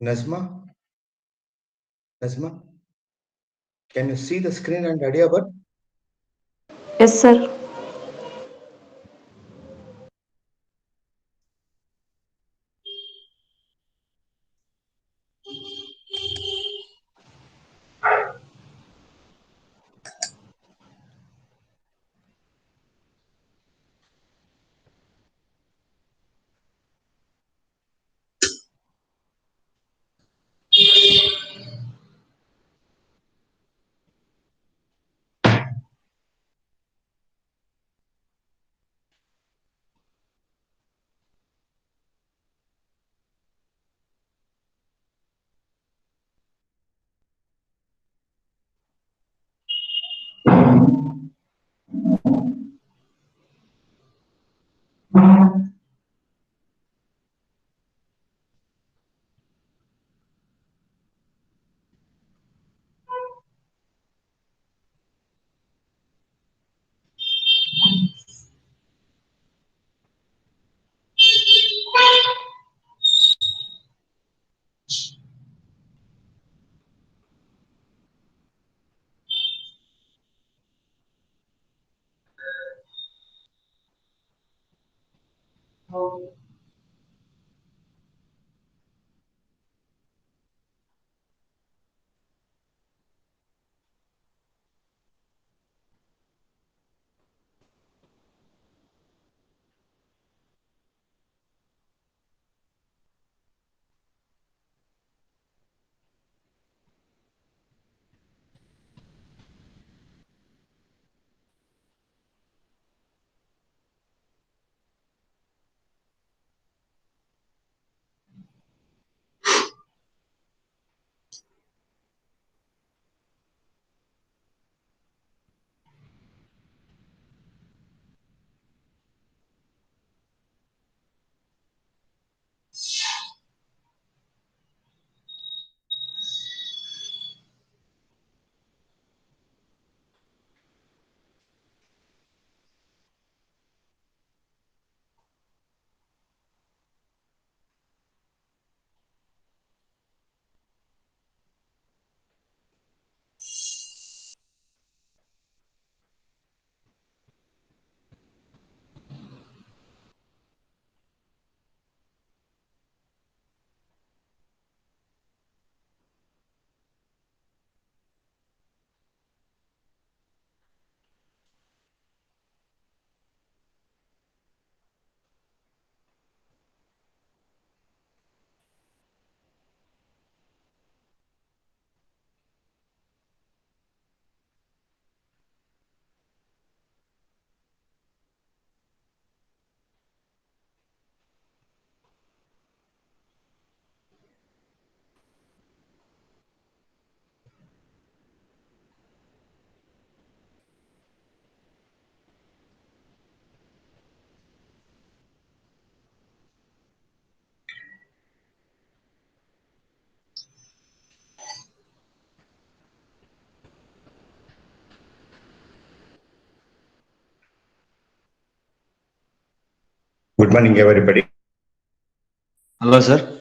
Nazma? Nazma? Can you see the screen and audio button? Yes, sir. Good morning, everybody. Hello, sir.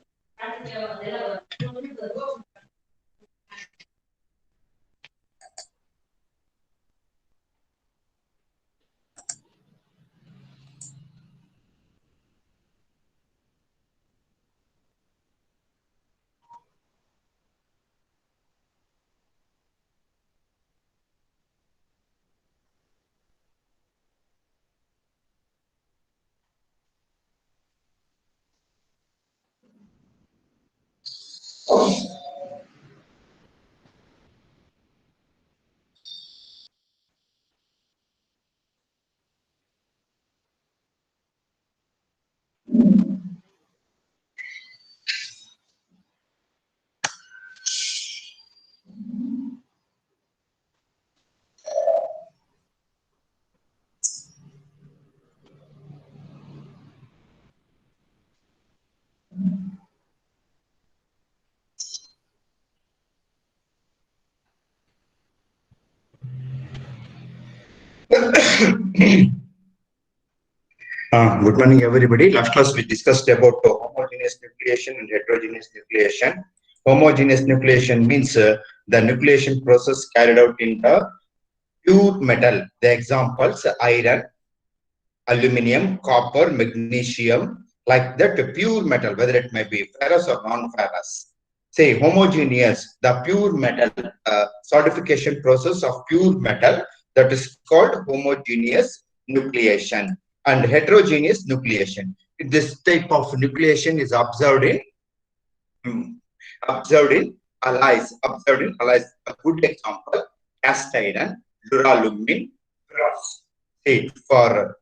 Good morning, everybody. Last class we discussed about homogeneous homogeneous nucleation and heterogeneous nucleation. Homogeneous nucleation means the nucleation process carried out in the pure metal. The examples: iron, aluminum, copper, magnesium, like that, pure metal, whether it may be ferrous or non-ferrous. Say homogeneous, the pure metal, solidification process of pure metal, that is called homogeneous nucleation. And heterogeneous nucleation. This type of nucleation is observed in alloys. Observed in alloys. A good example: cast iron, duralumin, brass. Say for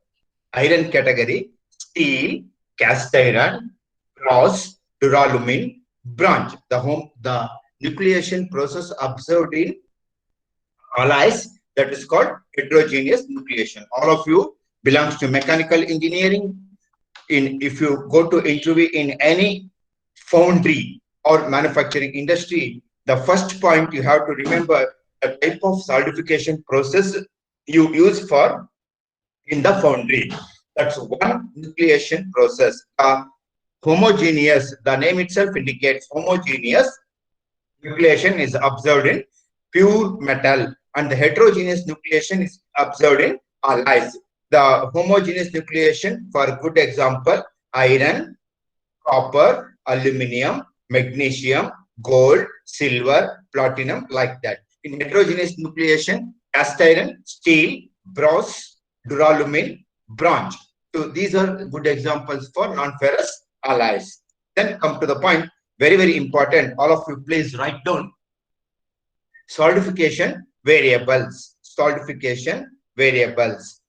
iron category: steel, cast iron, brass, duralumin, bronze. The nucleation process observed in alloys, that is called heterogeneous nucleation. All of you belongs to mechanical engineering. If you go to interview in any foundry or manufacturing industry, the first point you have to remember the type of solidification process you use for in the foundry. That's one nucleation process. Homogeneous, the name itself indicates homogeneous nucleation is observed in pure metal, and the heterogeneous nucleation is observed in alloys. The homogeneous nucleation, for good example, iron, copper, aluminum, magnesium, gold, silver, platinum, like that. In heterogeneous nucleation, cast iron, steel, brass, duralumin, bronze. So these are good examples for non-ferrous alloys. Then come to the point, very, very important. All of you please write down solidification variables. Solidification variables.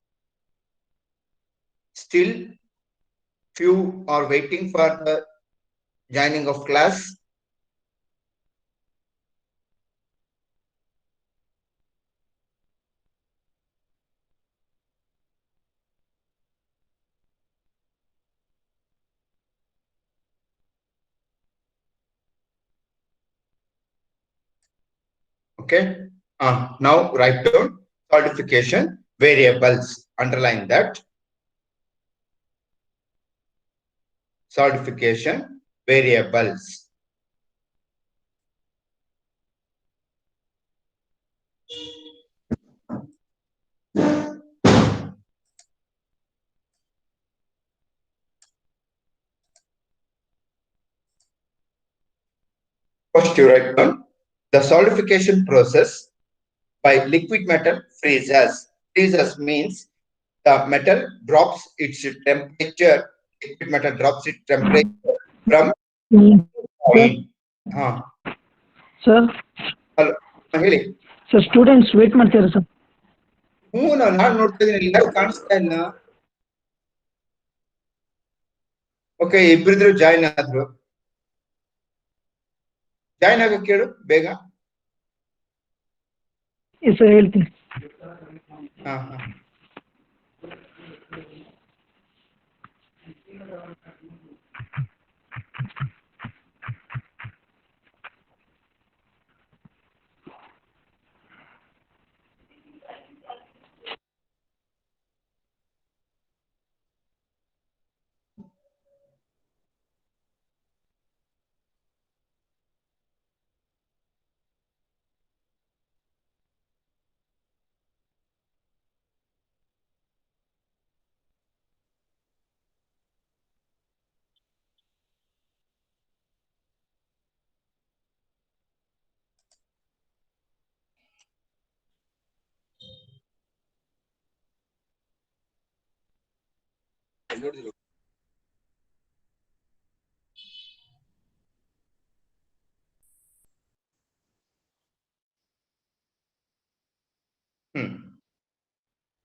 Still, few are waiting for the joining of class. Okay. Now write down solidification variables. Underline that. Solidification variables. First, you write down the solidification process by liquid metal freezes. Freezes means the metal drops its temperature. Liquid metal drops its temperature from oil. Sir ಹೇಳಿ sir students wait ಮಾಡ್ತೀರಾ sir? ನಾನು ನೋಡ್ತಾ ಇದ್ದೀನಿ, ಯಾರು ಕಾಣಿಸ್ತಾ ಇಲ್ಲ. Okay, ಇಬ್ಬರಿದ್ರು join ಆದ್ರು. Join ಆಗಕ್ಕೆ ಕೇಳು ಬೇಗ. ಸರ್ ಹೇಳ್ತೀನಿ. ಹಾ.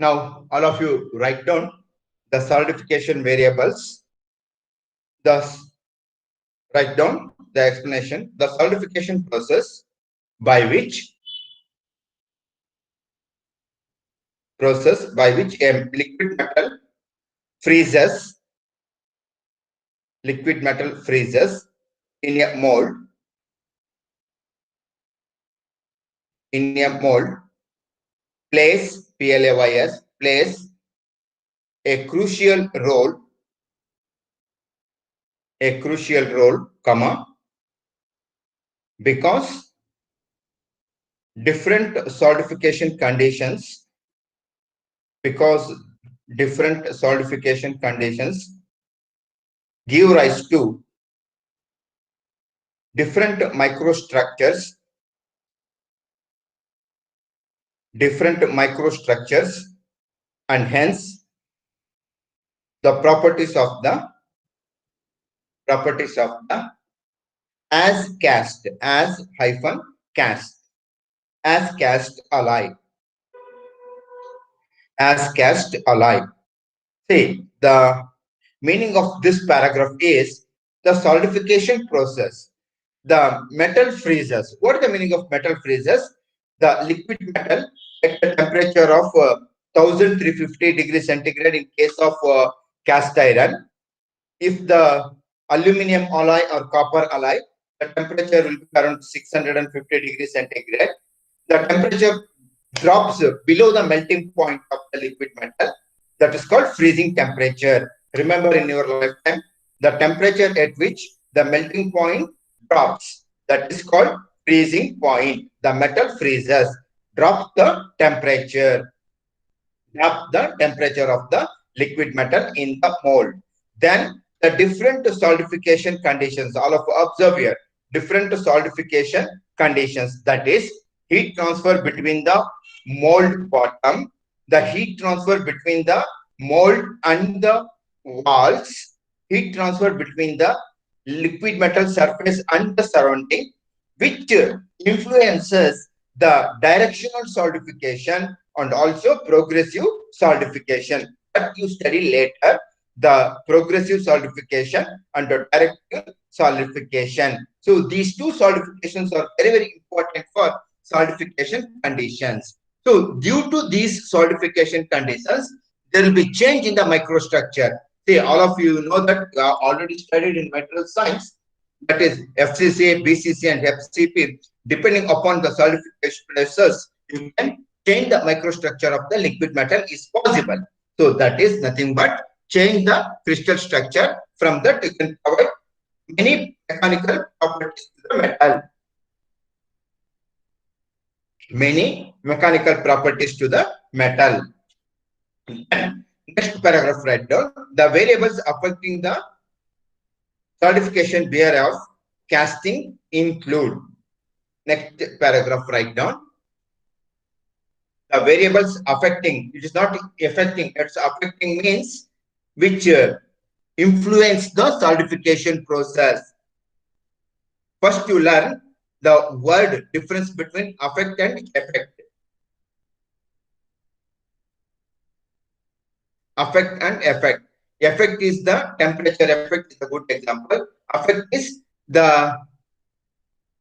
Now, all of you write down the solidification variables. Thus, write down the explanation. The solidification process by which a liquid metal freezes in a mold. Plays a crucial role a crucial role, comma, because different solidification conditions, because different solidification conditions give rise to different microstructures, and hence the properties of the as cast, as hyphen cast, as cast alike, as cast alike. See, the meaning of this paragraph is the solidification process. The metal freezes. What is the meaning of metal freezes? The liquid metal at a temperature of 1350 degrees centigrade in case of cast iron. If the aluminum alloy or copper alloy, the temperature will be around 650 degrees centigrade. The temperature drops below the melting point of the liquid metal. That is called freezing temperature. Remember, in your lifetime, the temperature at which the melting point drops, that is called freezing point. The metal freezes, drops the temperature, of the liquid metal in the mold. Then the different solidification conditions, all of observe here, different solidification conditions, that is heat transfer between the mold bottom, the heat transfer between the mold and the walls, heat transfer between the liquid metal surface and the surrounding, which influences the directional solidification and also progressive solidification that you study later, the progressive solidification and the directional solidification. So these two solidifications are very, very important for solidification conditions. So due to these solidification conditions, there will be change in the microstructure. See, all of you know that already studied in material science, that is FCC, BCC and FCP. Depending upon the solidification process, you can change the microstructure of the liquid metal is possible. So that is nothing but change the crystal structure. From that you can provide many mechanical properties to the metal. Many mechanical properties to the metal. And next paragraph write down the variables affecting the solidification behavior of casting include. Next paragraph write down the variables affecting. It is not affecting, it's affecting means which influence the solidification process. First you learn the word difference between affect and effect. Affect and effect. Effect is the temperature effect, is a good example. Affect is the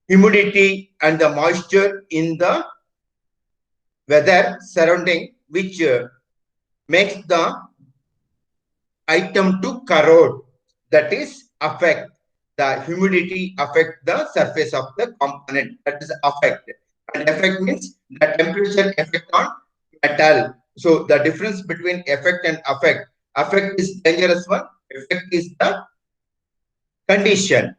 humidity and the moisture in the weather surrounding, which makes the item to corrode. That is affect. The humidity affect the surface of the component. That is affect. And effect means the temperature effect on metal. So the difference between effect and affect. Affect is dangerous one. Effect is the condition.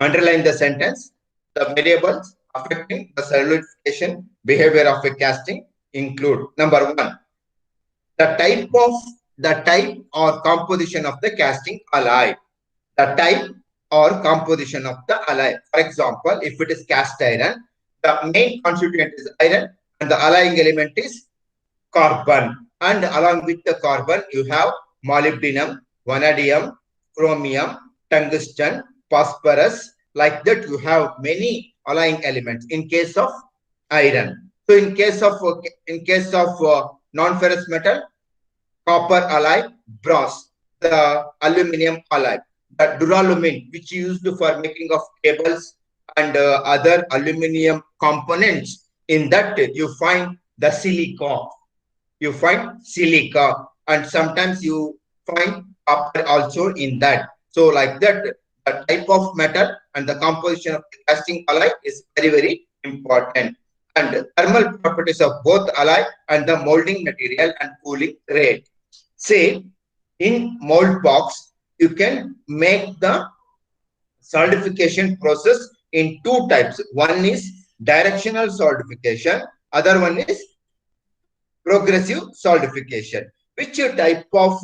Underline the sentence. The variables affecting the solidification behavior of a casting include: number one, the type or composition of the casting alloy. The type or composition of the alloy. For example, if it is cast iron, the main constituent is iron and the alloying element is carbon. And along with the carbon, you have molybdenum, vanadium, chromium, tungsten, phosphorus. Like that, you have many alloying elements in case of iron. So in case of non-ferrous metal, copper alloy, brass, the aluminum alloy, the duralumin, which is used for making of cables and other aluminum components. In that you find the silica. You find silica, and sometimes you find copper also in that. So like that, the type of metal and the composition of the casting alloy is very, very important. And thermal properties of both alloy and the molding material and cooling rate. Say in mold box, you can make the solidification process in two types. One is directional solidification, other one is progressive solidification. Which type of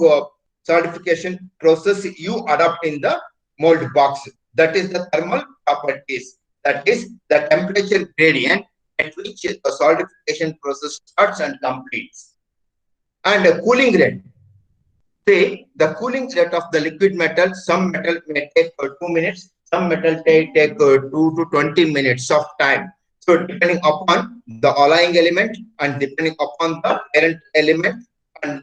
solidification process you adopt in the mold box? That is the thermal properties. That is the temperature gradient at which the solidification process starts and completes. And cooling rate. Say the cooling rate of the liquid metal, some metal may take 2 minutes, some metal take 2 to 20 minutes of time. So depending upon the alloying element and depending upon the parent element and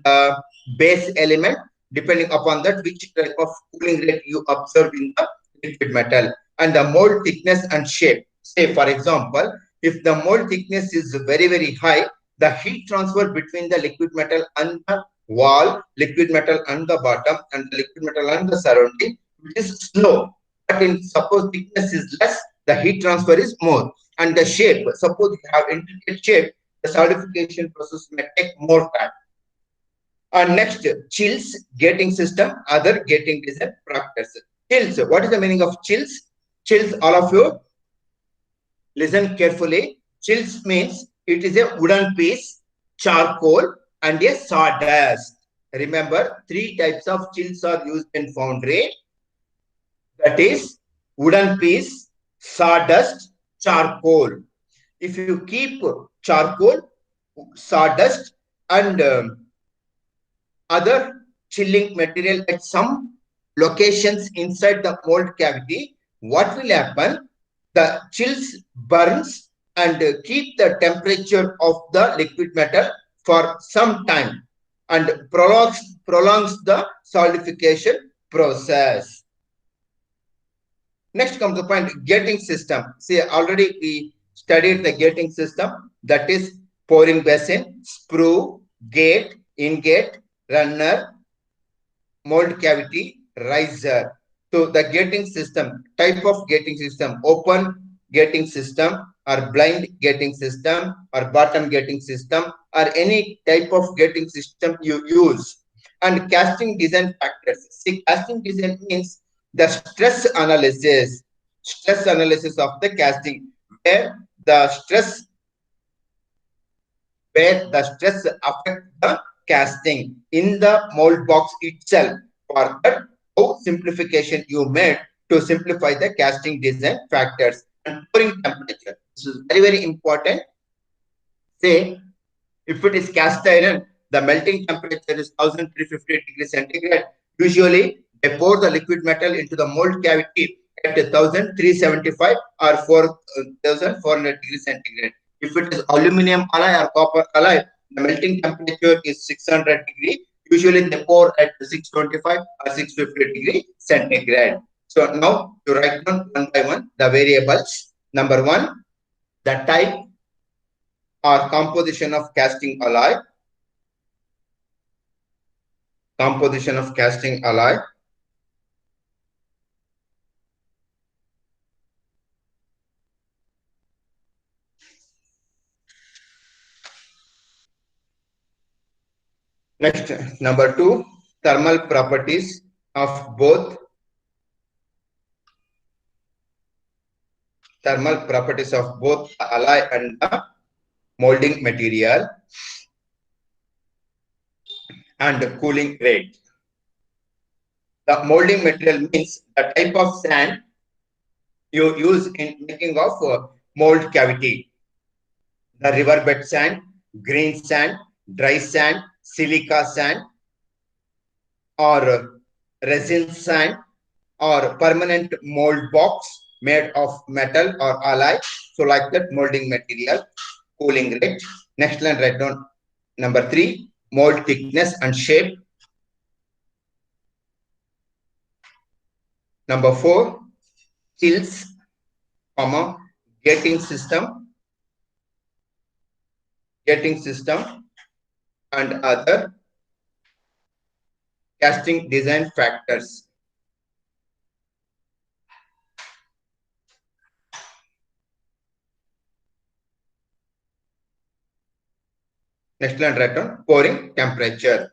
base element, depending upon that which type of cooling rate you observe in the liquid metal and the mold thickness and shape. Say for example, if the mold thickness is very high, the heat transfer between the liquid metal and the wall, liquid metal and the bottom and the liquid metal and the surrounding, which is slow. But in suppose thickness is less, the heat transfer is more. And the shape, suppose you have intricate shape, the solidification process may take more time. And next, chills, gating system, other gating design practices. Chills, what is the meaning of chills? Chills, all of you, listen carefully. Chills means it is a wooden piece, charcoal, and a sawdust. Remember, three types of chills are used in foundry. That is wooden piece, sawdust, charcoal. If you keep charcoal, sawdust, and other chilling material at some locations inside the mold cavity, what will happen? The chills burns and keep the temperature of the liquid metal for some time and prolongs the solidification process. Next comes the point, gating system. See, already we studied the gating system, that is pouring basin, sprue, gate, in-gate, runner, mold cavity, riser. So the gating system, type of gating system, open gating system or blind gating system or bottom gating system or any type of gating system you use. And casting design factors. See, casting design means the stress analysis of the casting, where the stress affect the casting in the mold box itself. For that, how simplification you made to simplify the casting design factors. And pouring temperature, this is very important. Say if it is cast iron, the melting temperature is 1350 degrees centigrade. Usually, they pour the liquid metal into the mold cavity at 1375 or 4400 degrees centigrade. If it is aluminum alloy or copper alloy, the melting temperature is 600 degree. Usually, they pour at 625 or 650 degree centigrade. So now to write down one by one the variables. Number one, the type or composition of casting alloy. Composition of casting alloy. Next, number two, thermal properties of both alloy and the molding material, and cooling rate. The molding material means the type of sand you use in making of mold cavity. The riverbed sand, green sand, dry sand, silica sand, or resin sand, or permanent mold box made of metal or alloy. So like that, molding material, cooling rate. Next line, write down number three, mold thickness and shape. Number four, chills, comma, gating system, and other casting design factors. Next line, write down pouring temperature.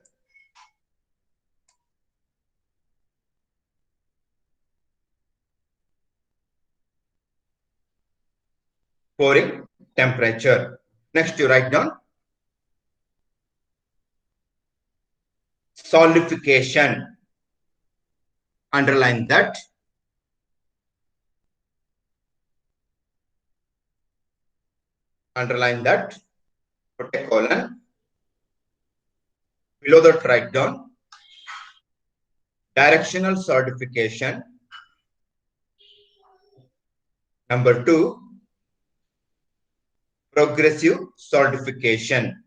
pouring temperature. Next, you write down solidification. Underline that. Underline that. Put a colon. Below that, write down directional solidification. Number 2, progressive solidification.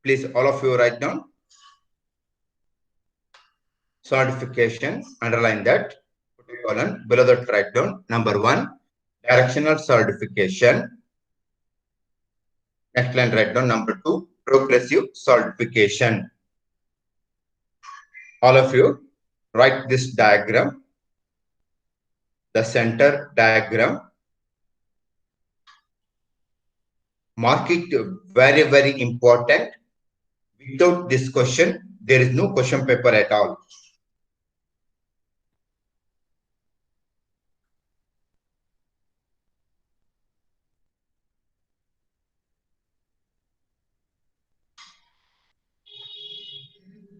Please, all of you write down solidification. Underline that. Put a colon. Below that, write down number 1, directional solidification. Next line, write down number 2, progressive solidification. All of you write this diagram, the center diagram. Mark it very, very important. Without this question, there is no question paper at all.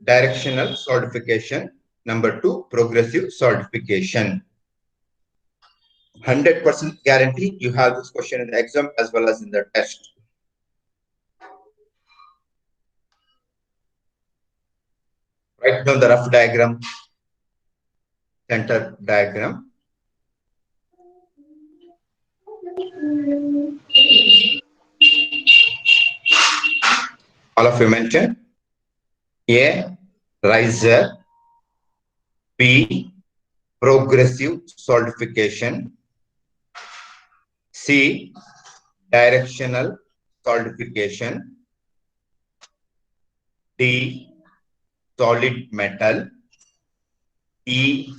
Directional solidification. Number 2, progressive solidification. 100% guarantee you have this question in the exam as well as in the test. Write down the rough diagram, center diagram. All of you mention A, riser, B, progressive solidification, C, directional solidification, D, solid metal, E,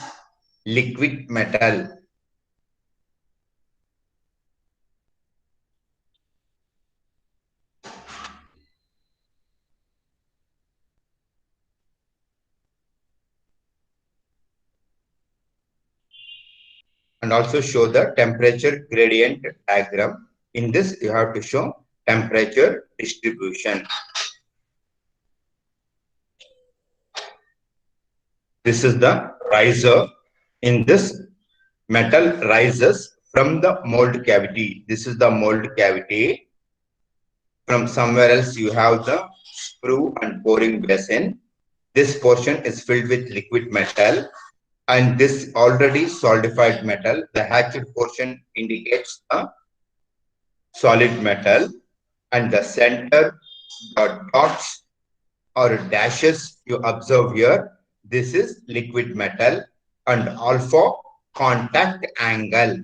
liquid metal. And also show the temperature gradient diagram. In this, you have to show temperature distribution. This is the riser. In this, metal rises from the mold cavity. This is the mold cavity. From somewhere else, you have the sprue and pouring basin. This portion is filled with liquid metal. And this already solidified metal, the hatched portion indicates the solid metal, and the center, the dots or dashes you observe here, this is liquid metal, and alpha contact angle.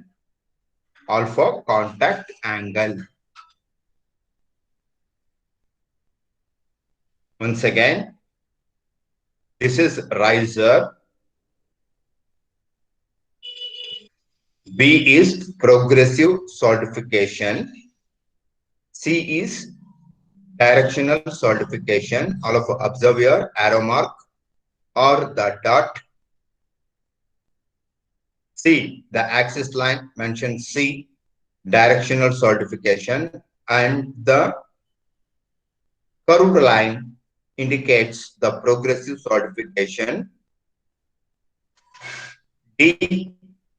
Alpha contact angle. Once again, this is riser. B is progressive solidification. C is directional solidification. All of you observe your arrow mark or the dot. C, the axis line mentions C, directional solidification, and the curved line indicates the progressive solidification. D,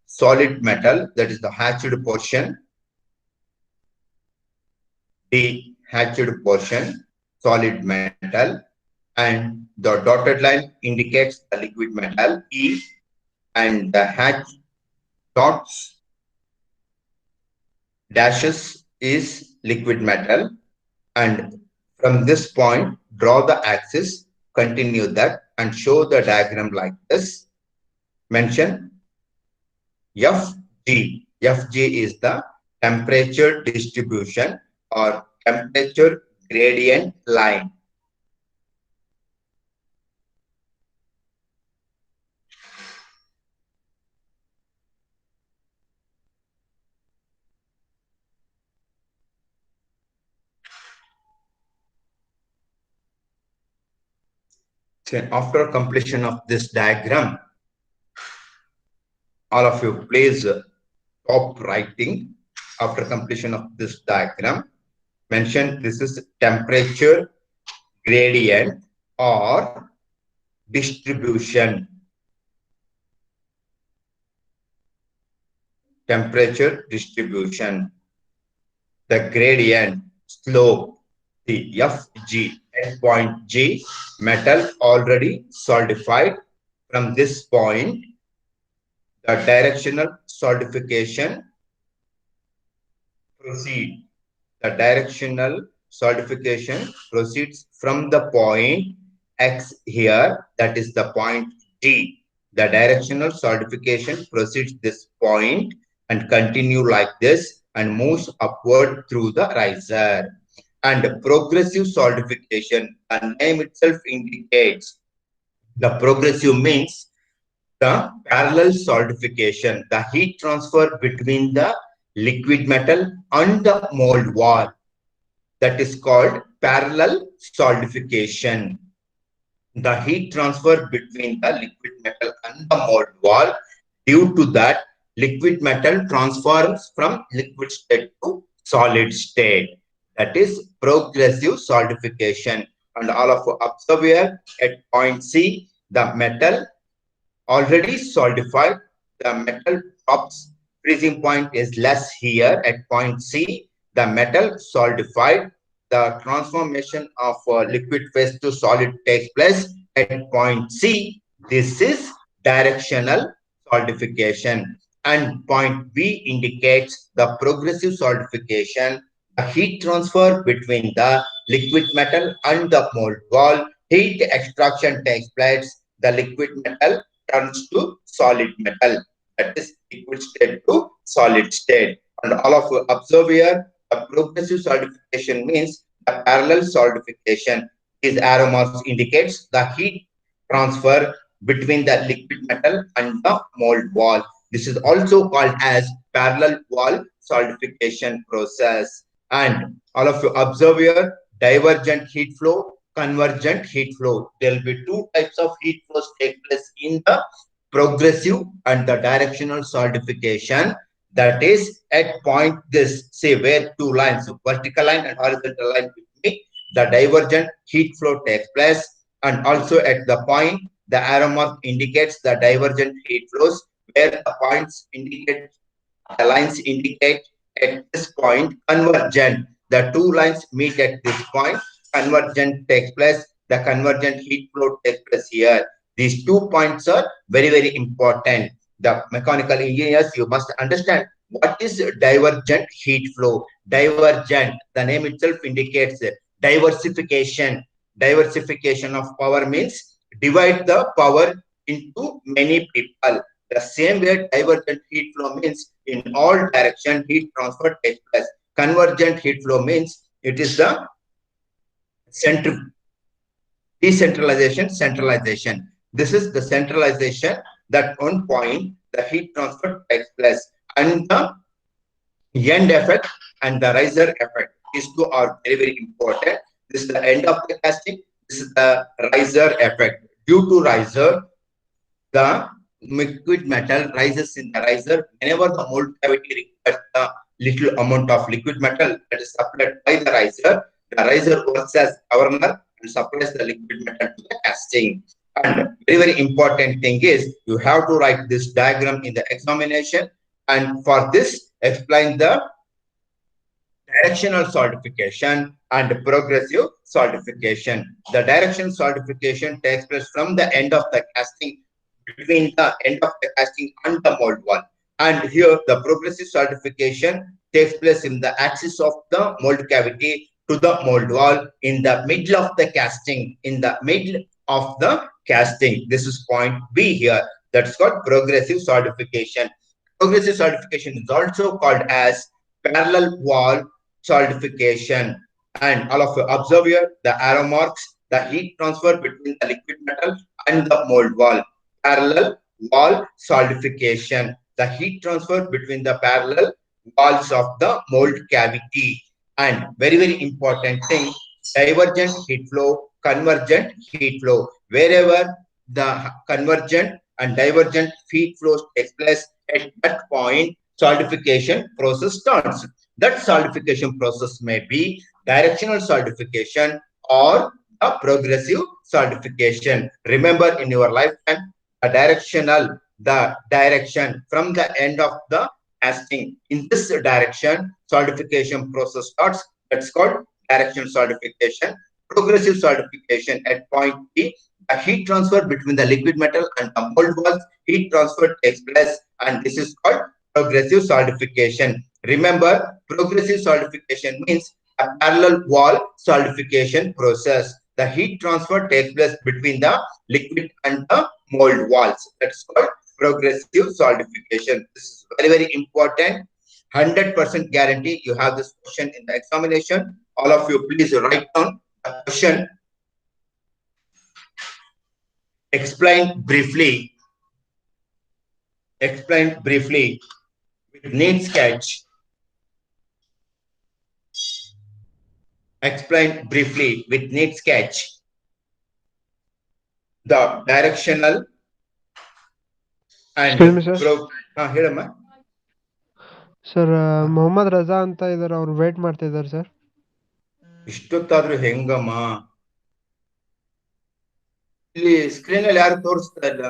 solid metal, that is the hatched portion. D, hatched portion, solid metal, and the dotted line indicates the liquid metal. E, and the hatch dots dashes is liquid metal, and from this point draw the axis, continue that, and show the diagram like this. Mention FG. FG is the temperature distribution or temperature gradient line. So after completion of this diagram, all of you please stop writing. After completion of this diagram, mention this is temperature gradient or distribution. Temperature distribution. The gradient slope, the Fg at point G, metal already solidified. From this point, the directional solidification proceed. The directional solidification proceeds from the point X here, that is the point D. The directional solidification proceeds this point and continue like this and moves upward through the riser. And progressive solidification, the name itself indicates the progressive means the parallel solidification, the heat transfer between the liquid metal and the mold wall. That is called parallel solidification. The heat transfer between the liquid metal and the mold wall, due to that liquid metal transforms from liquid state to solid state. That is progressive solidification. And all of you observe here at point C, the metal already solidified. The metal drops. Freezing point is less here at point C. The metal solidified. The transformation of liquid phase to solid takes place at point C. This is directional solidification. And point B indicates the progressive solidification, the heat transfer between the liquid metal and the mold wall. Heat extraction takes place. The liquid metal turns to solid metal. That is liquid state to solid state. And all of you observe here, the progressive solidification means the parallel solidification. These arrow marks indicates the heat transfer between the liquid metal and the mold wall. This is also called as parallel wall solidification process. And all of you observe here, divergent heat flow, convergent heat flow. There will be two types of heat flows take place in the progressive and the directional solidification. That is at point this, say where two lines, vertical line and horizontal line meet, the divergent heat flow takes place. And also at the point, the arrow mark indicates the divergent heat flows, where the points indicate, the lines indicate at this point convergent. The two lines meet at this point, convergent takes place. The convergent heat flow takes place here. These 2 points are very, very important. The mechanical engineers, you must understand what is divergent heat flow. Divergent, the name itself indicates diversification. Diversification of power means divide the power into many people. The same way divergent heat flow means in all direction heat transfer takes place. Convergent heat flow means it is the decentralization, centralization. This is the centralization, that one point the heat transfer takes place. And the end effect and the riser effect, these two are very, very important. This is the end of the casting. This is the riser effect. Due to riser, the liquid metal rises in the riser whenever the mold cavity requires the little amount of liquid metal that is supplied by the riser. The riser works as governor and supplies the liquid metal to the casting. And very, very important thing is you have to write this diagram in the examination. And for this, explain the directional solidification and progressive solidification. The directional solidification takes place from the end of the casting, between the end of the casting and the mold wall. And here the progressive solidification takes place in the axis of the mold cavity to the mold wall, in the middle of the casting, in the middle of the casting. This is point B here. That's called progressive solidification. Progressive solidification is also called as parallel wall solidification. And all of you observe here the arrow marks, the heat transfer between the liquid metal and the mold wall. Parallel wall solidification, the heat transfer between the parallel walls of the mold cavity. And very, very important thing, divergent heat flow, convergent heat flow. Wherever the convergent and divergent heat flow takes place, at that point, solidification process starts. That solidification process may be directional solidification or a progressive solidification. Remember, in your lifetime, a directional, the direction from the end of the casting in this direction, solidification process starts. That's called directional solidification. Progressive solidification at point B, the heat transfer between the liquid metal and the mold walls, heat transfer takes place, and this is called progressive solidification. Remember, progressive solidification means a parallel wall solidification process. The heat transfer takes place between the liquid and the mold walls. That's called progressive solidification. This is very, very important. 100% guarantee you have this question in the examination. All of you, please write down the question. Explain briefly with neat sketch. Explain briefly with neat sketch the directional and Excuse me, sir. ಹೇಳಮ್ಮ. Sir Mohammed ರಜಾ ಅಂತ ಇದಾರೆ, ಅವ್ರು wait ಮಾಡ್ತಾ ಇದ್ದಾರೆ sir. ಇಷ್ಟೊತ್ತಾದ್ರೂ ಹೆಂಗಮ್ಮ? ಇಲ್ಲಿ screen ಅಲ್ಲಿ ಯಾರು ತೋರಿಸ್ತಾ ಇಲ್ಲ?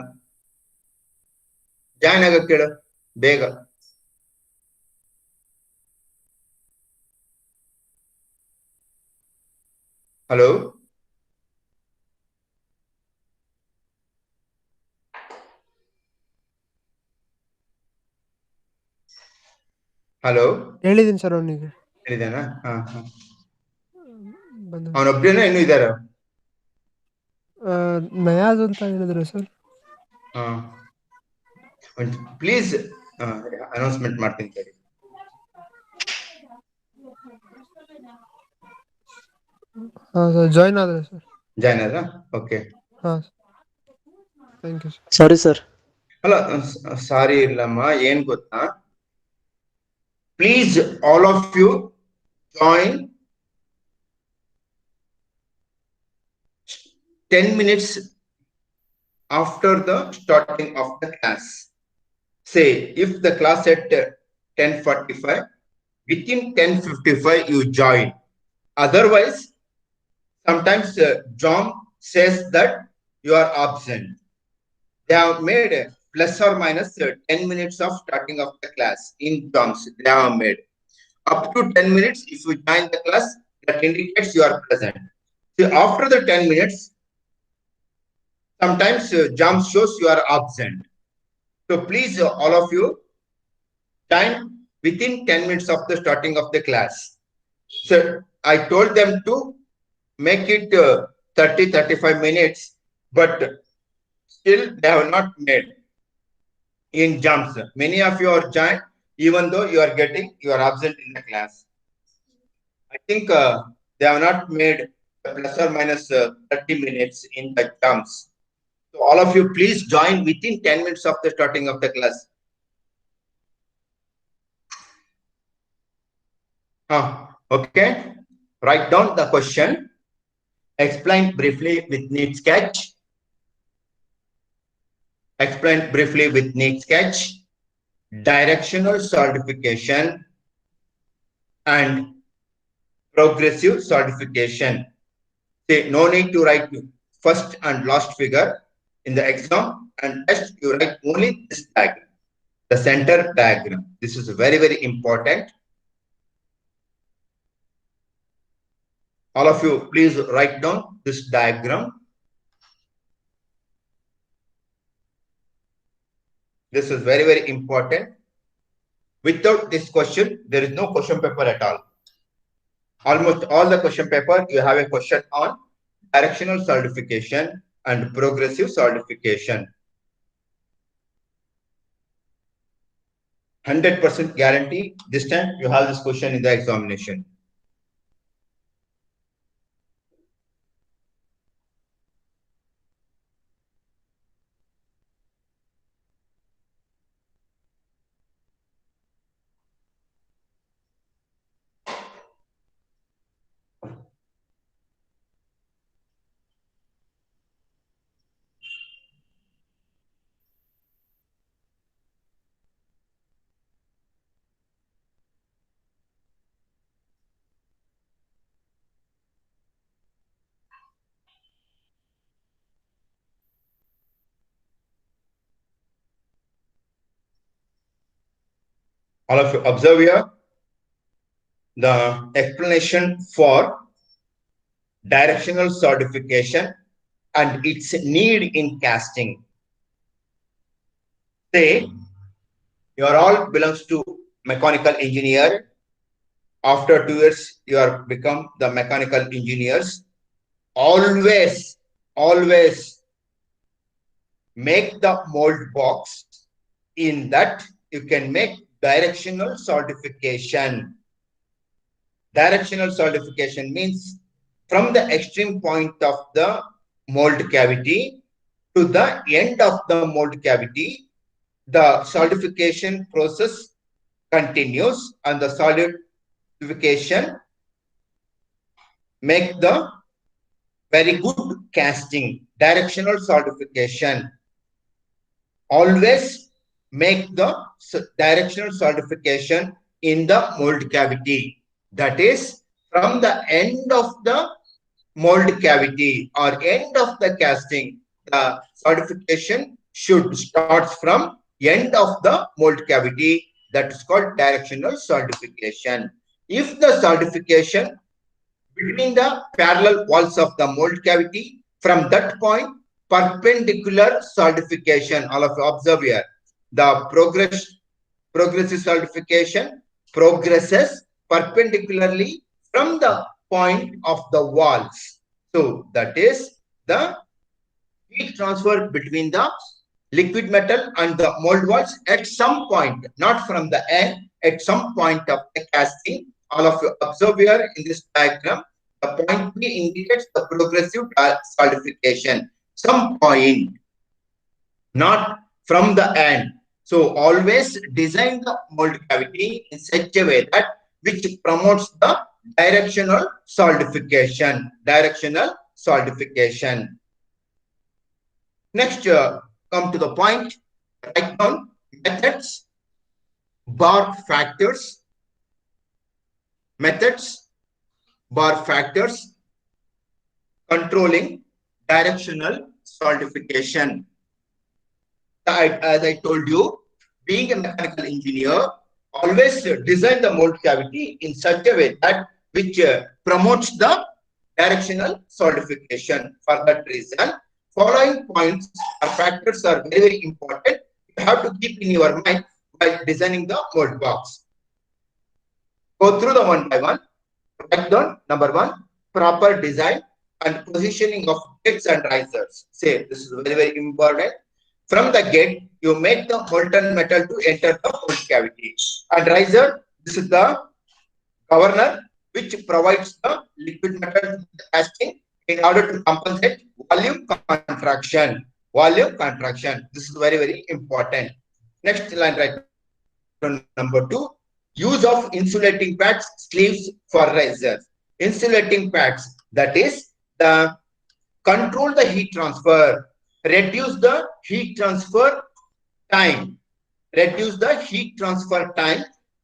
ಜಾಯ್ನ್ ಆಗಕ್ಕೆ ಹೇಳು ಬೇಗ. ಹಲೋ, ಹಲೋ, ಹೇಳಿದೀನಿ ಸರ್ ಅವನಿಗೆ. ಹೇಳಿದಾನ? ಅವನೊಬ್ಬರೇನ ಇನ್ನೂ ಇದಾರ? ನಯಾಜ್ ಅಂತ ಹೇಳಿದ್ರು ಸರ್. ಪ್ಲೀಸ್ ಅನೌನ್ಸ್ಮೆಂಟ್ ಮಾಡ್ತೀನಿ ಸರಿ. ಜಾಯ್ನ್ ಆದ್ರೆ ಸರ್. ಜಾಯ್ನ್ ಆದ್ರ? Okay. Thank you sir. Sorry sir. ಅಲ್ಲ, ಸಾರಿ ಇಲ್ಲಮ್ಮ. ಏನ್ ಗೊತ್ತಾ, please all of you join 10 minutes after the starting of the class. Say, if the class at 10:45, within 10:55 you join. Otherwise, sometimes John says that you are absent. They have made plus or minus 10 minutes of starting of the class in terms. They have made up to 10 minutes. If you join the class, that indicates you are present. So after the 10 minutes, sometimes jump shows you are absent. So please, all of you, join within 10 minutes of the starting of the class. So I told them to make it 30-35 minutes, but still they have not made in jumps. Many of you are joined, even though you are absent in the class. I think they have not made plus or minus 30 minutes in the jumps. So all of you, please join within 10 minutes of the starting of the class. Okay. Write down the question. Explain briefly with neat sketch. Explain briefly with neat sketch. Directional solidification and progressive solidification. Say, no need to write first and last figure in the exam, and best you write only this diagram, the center diagram. This is very, very important. All of you, please write down this diagram. This is very, very important. Without this question, there is no question paper at all. Almost all the question paper, you have a question on directional solidification and progressive solidification. 100% guarantee this time you have this question in the examination. All of you observe here the explanation for directional solidification and its need in casting. Say, you are all belongs to mechanical engineer. After 2 years, you are become the mechanical engineers. Always make the mold box. In that, you can make directional solidification. Directional solidification means from the extreme point of the mold cavity to the end of the mold cavity, the solidification process continues, and the solidification make the very good casting. Directional solidification. Always make the directional solidification in the mold cavity. That is, from the end of the mold cavity or end of the casting, the solidification should start from end of the mold cavity. That is called directional solidification. If the solidification between the parallel walls of the mold cavity, from that point, perpendicular solidification, all of you observe here, the progressive solidification progresses perpendicularly from the point of the walls. So that is the heat transfer between the liquid metal and the mold walls at some point, not from the end, at some point of the casting. All of you observe here in this diagram, the point B indicates the progressive solidification. Some point, not from the end. So always design the mold cavity in such a way that which promotes the directional solidification. Directional solidification. Next, come to the point. Write down methods, bar factors, methods, bar factors controlling directional solidification. As I told you, being a mechanical engineer, always design the mold cavity in such a way that which promotes the directional solidification. For that reason, following points or factors are very, very important. You have to keep in your mind while designing the mold box. Go through the one by one. Write down number 1, proper design and positioning of gates and risers. Say, this is very, very important. From the gate, you make the molten metal to enter the mold cavity. And riser, this is the governor which provides the liquid metal to the casting in order to compensate volume contraction. Volume contraction. This is very, very important. Next line, right. Number 2, use of insulating pads, sleeves for risers. Insulating pads, that is the control the heat transfer, reduce the heat transfer time,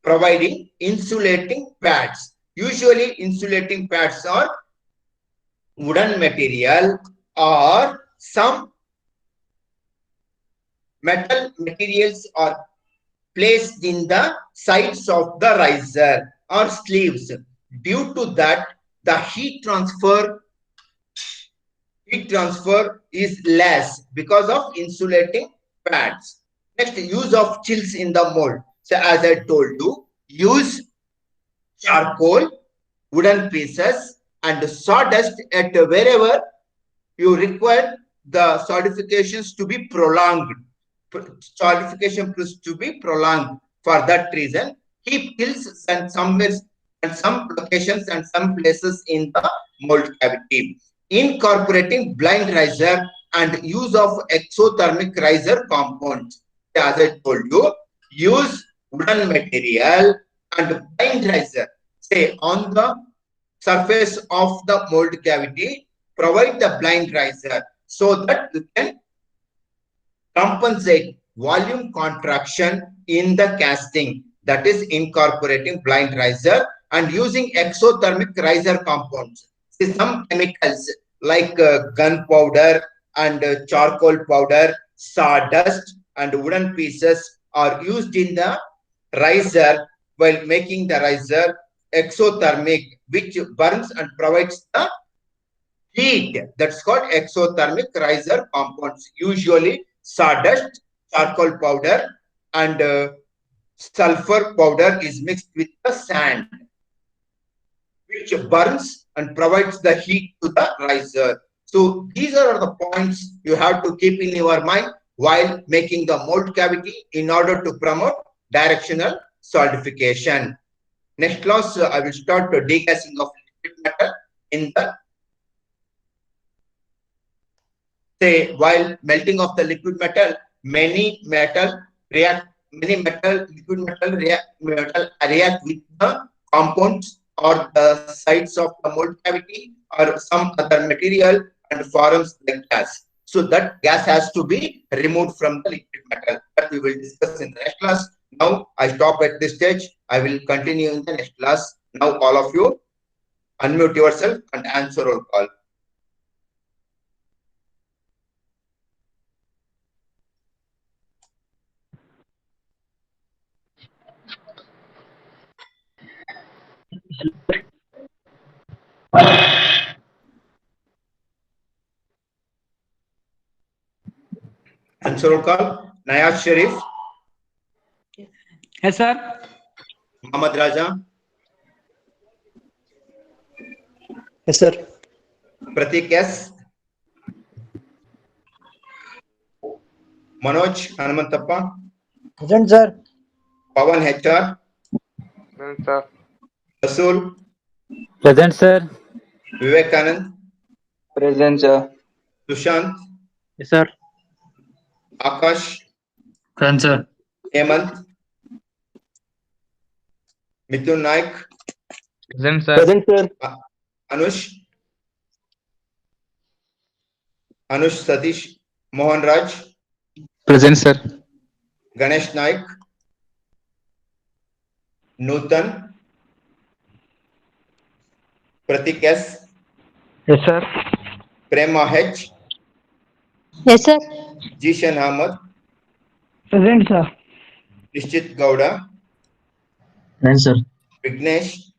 providing insulating pads. Usually insulating pads are wooden material or some metal materials are placed in the sides of the riser or sleeves. Due to that, the heat transfer is less because of insulating pads. Next, use of chills in the mold. So as I told you, use charcoal, wooden pieces and sawdust at wherever you require the solidifications to be prolonged. Solidification to be prolonged. For that reason, keep chills and somewhere and some locations and some places in the mold cavity. Incorporating blind riser and use of exothermic riser compounds. As I told you, use wooden material and blind riser. Say on the surface of the mold cavity, provide the blind riser so that you can compensate volume contraction in the casting. That is incorporating blind riser and using exothermic riser compounds. See, some chemicals like gunpowder and charcoal powder, sawdust and wooden pieces are used in the riser. While making the riser exothermic, which burns and provides the heat. That's called exothermic riser compounds. Usually sawdust, charcoal powder, and sulfur powder is mixed with the sand, which burns and provides the heat to the riser. So these are the points you have to keep in your mind while making the mold cavity in order to promote directional solidification. Next class, I will start the degassing of liquid metal in the, say, while melting of the liquid metal, many metal liquid metal react with the compounds or the sides of the mold cavity or some other material and forms the gas. So that gas has to be removed from the liquid metal. That we will discuss in the next class. Now I stop at this stage. I will continue in the next class. Now all of you unmute yourself and answer roll call. Answer roll call. Nayaz Sharif, Yes, sir. Muhammad Raja, Yes, sir. Pratik S, Manoj Hanumantappa, Present, sir. Pawan HR, Present, sir. Rasul, Present, sir. Vivekanand, Present, sir. Sushant, Yes, sir. Akash, Present, sir. Hemant, Mithun Naik, Present, sir. Present, sir. Anush Satish, Mohan Raj, Present, sir. Ganesh Naik, Nutan, Pratik S, Yes, sir. Prema H, Yes, sir. Jishan Ahmad, Present, sir. Nishchit Gowda, Present, sir. Vignesh,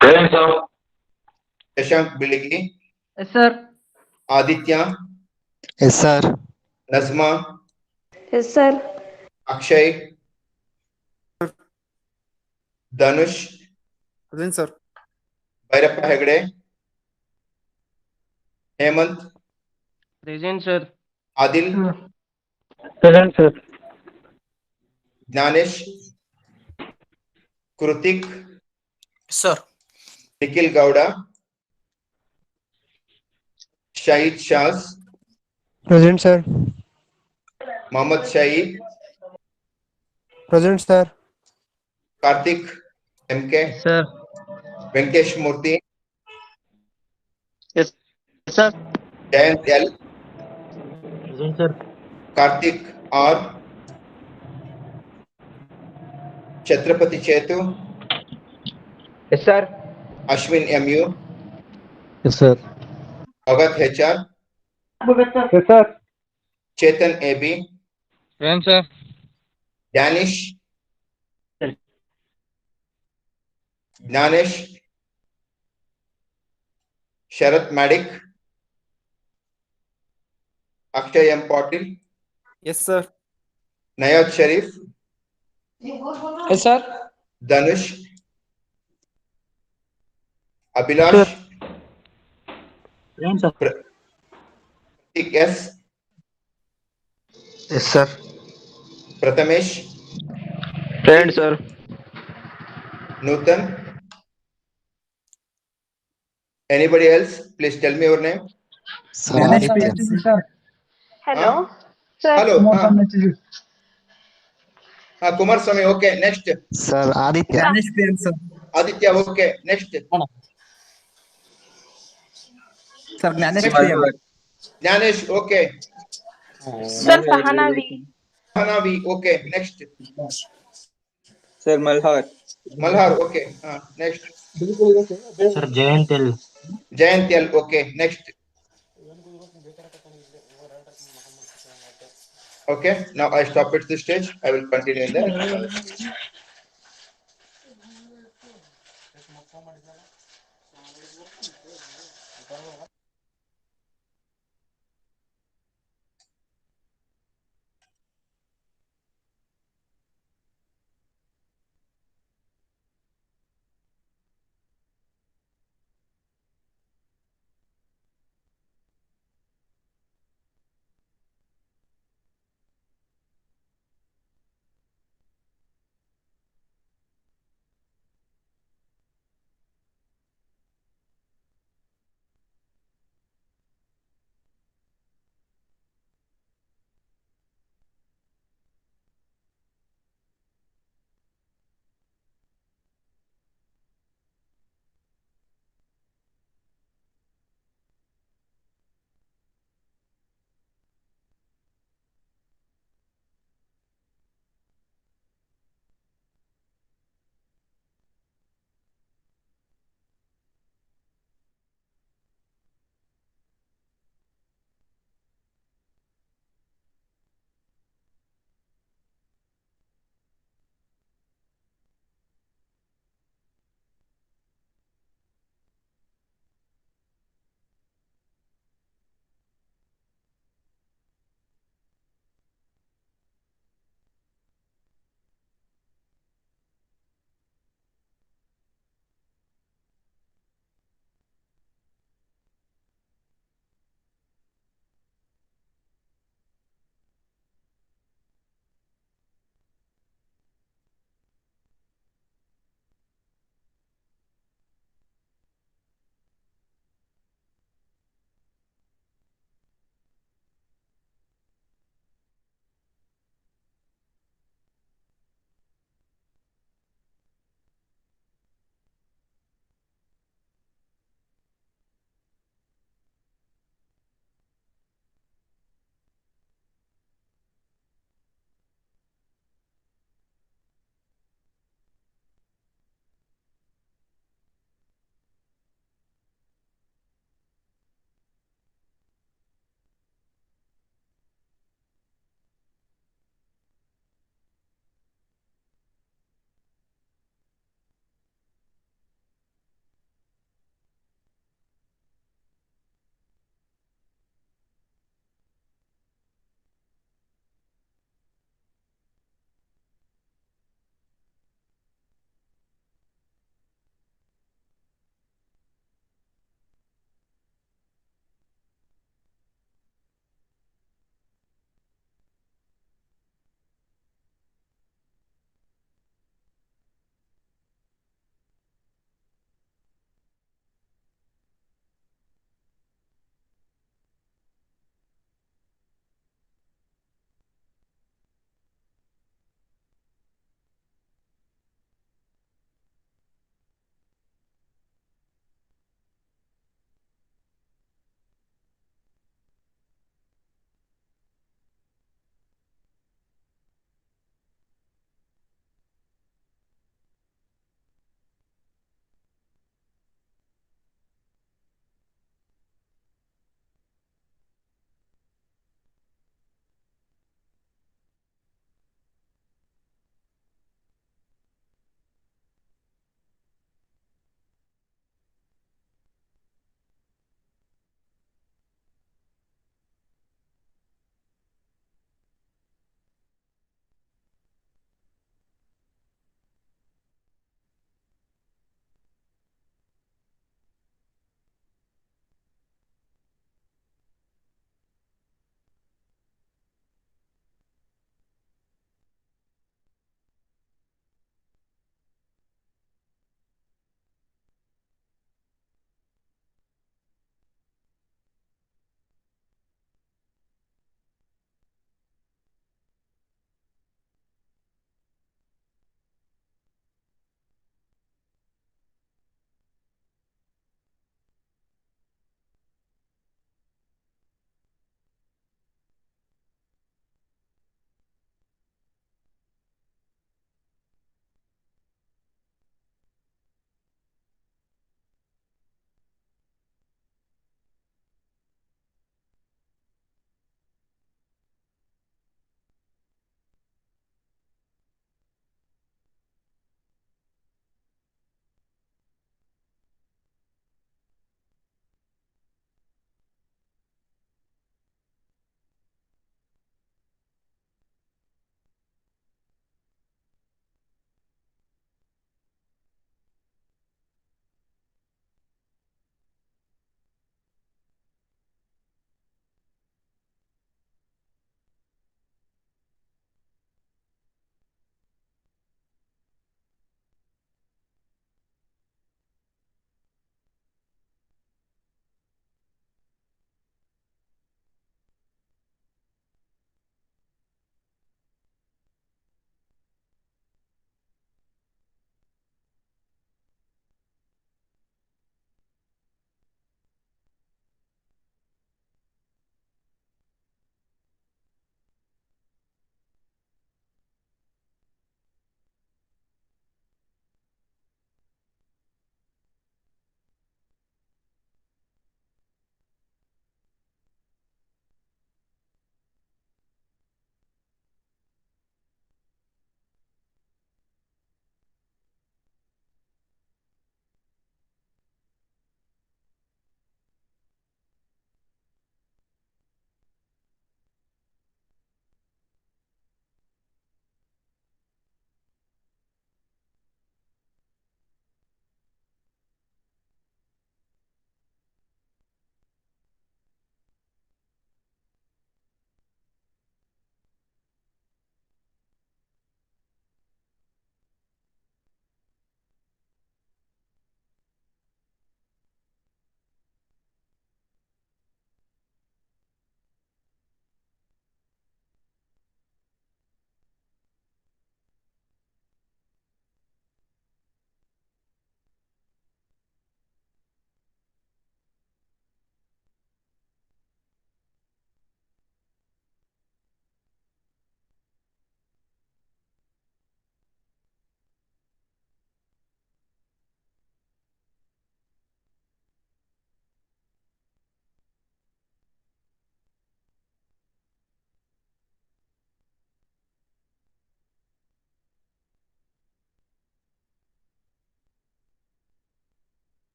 Present, sir. Shashank Biligi, Yes, sir. Aditya, Yes, sir. Nazma, Yes, sir. Akshay, Dhanush, Present, sir. Bhairappa Hegde, Hemant, Present, sir. Adil, Present, sir. Jnanesh, Krutik, Yes, sir. Nikhil Gowda, Shahid Shaz, Present, sir. Mohammad Shahid, Present, sir. Karthik MK, Yes, sir. Venkesh Murthy, Yes, sir. Jayant L, Present, sir. Karthik R, Chhatrapati Chetu, Yes, sir. Ashwin MU, Yes, sir. Bhagat HR, Yes, sir. Chetan AB, Present, sir. Danish, Jnanesh, Sharat Madik, Akshay M Patil, Yes, sir. Nayad Sharif, Yes, sir. Dhanush, Abhilash, Present, sir. Pratik S, Yes, sir. Prathamesh, Present, sir. Nutan. Anybody else? Please tell me your name. Sir, Aditya. Hello. Sir. Hello. Kumar Swami. Okay. Next. Sir, Aditya. Ganesh Present, sir. Aditya. Okay. Next. Sir, Ganesh Next. PM. Jnanesh. Okay. Sir, Sahanavi. Hanavi. Okay. Next. Sir, Malhar. Malhar. Okay. Next. Sir, Jayantil. Jayantyal. Okay. Next. Okay. Now I stop at this stage. I will continue in the next.